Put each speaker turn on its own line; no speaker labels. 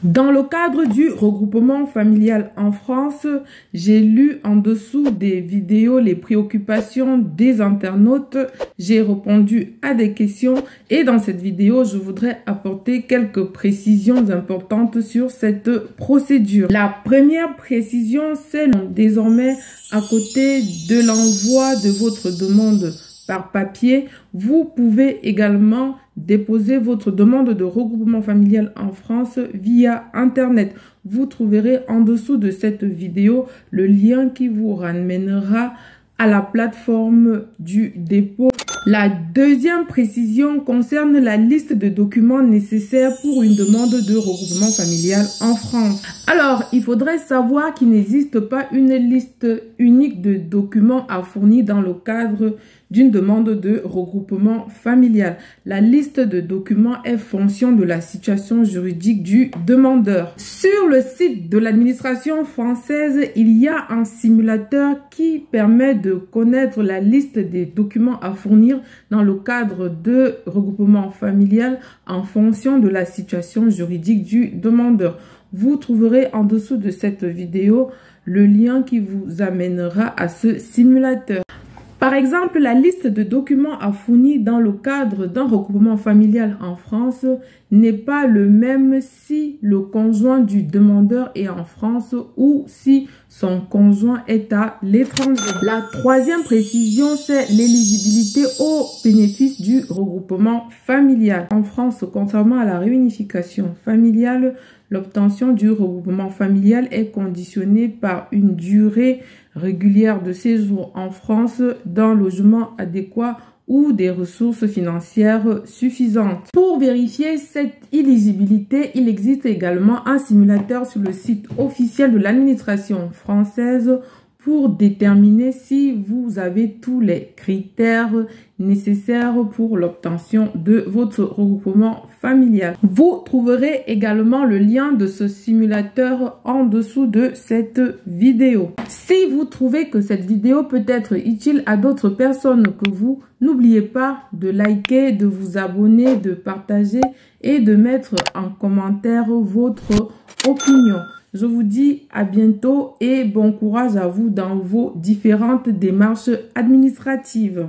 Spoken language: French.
Dans le cadre du regroupement familial en France, j'ai lu en dessous des vidéos les préoccupations des internautes. J'ai répondu à des questions et dans cette vidéo, je voudrais apporter quelques précisions importantes sur cette procédure. La première précision, c'est désormais à côté de l'envoi de votre demande par papier, vous pouvez également déposer votre demande de regroupement familial en France via Internet. Vous trouverez en dessous de cette vidéo le lien qui vous ramènera à la plateforme du dépôt. La deuxième précision concerne la liste de documents nécessaires pour une demande de regroupement familial en France. Alors, il faudrait savoir qu'il n'existe pas une liste unique de documents à fournir dans le cadre d'une demande de regroupement familial. La liste de documents est fonction de la situation juridique du demandeur. Sur le site de l'administration française, il y a un simulateur qui permet de connaître la liste des documents à fournir dans le cadre de regroupement familial en fonction de la situation juridique du demandeur. Vous trouverez en dessous de cette vidéo le lien qui vous amènera à ce simulateur. Par exemple, la liste de documents à fournir dans le cadre d'un regroupement familial en France n'est pas le même si le conjoint du demandeur est en France ou si son conjoint est à l'étranger. La troisième précision, c'est l'éligibilité au bénéfice du regroupement familial. En France, contrairement à la réunification familiale, l'obtention du regroupement familial est conditionnée par une durée régulière de séjour en France d'un logement adéquat ou des ressources financières suffisantes. Pour vérifier cette éligibilité, il existe également un simulateur sur le site officiel de l'administration française pour déterminer si vous avez tous les critères nécessaires pour l'obtention de votre regroupement familial. Vous trouverez également le lien de ce simulateur en dessous de cette vidéo. Si vous trouvez que cette vidéo peut être utile à d'autres personnes que vous, n'oubliez pas de liker, de vous abonner, de partager et de mettre en commentaire votre opinion. Je vous dis à bientôt et bon courage à vous dans vos différentes démarches administratives.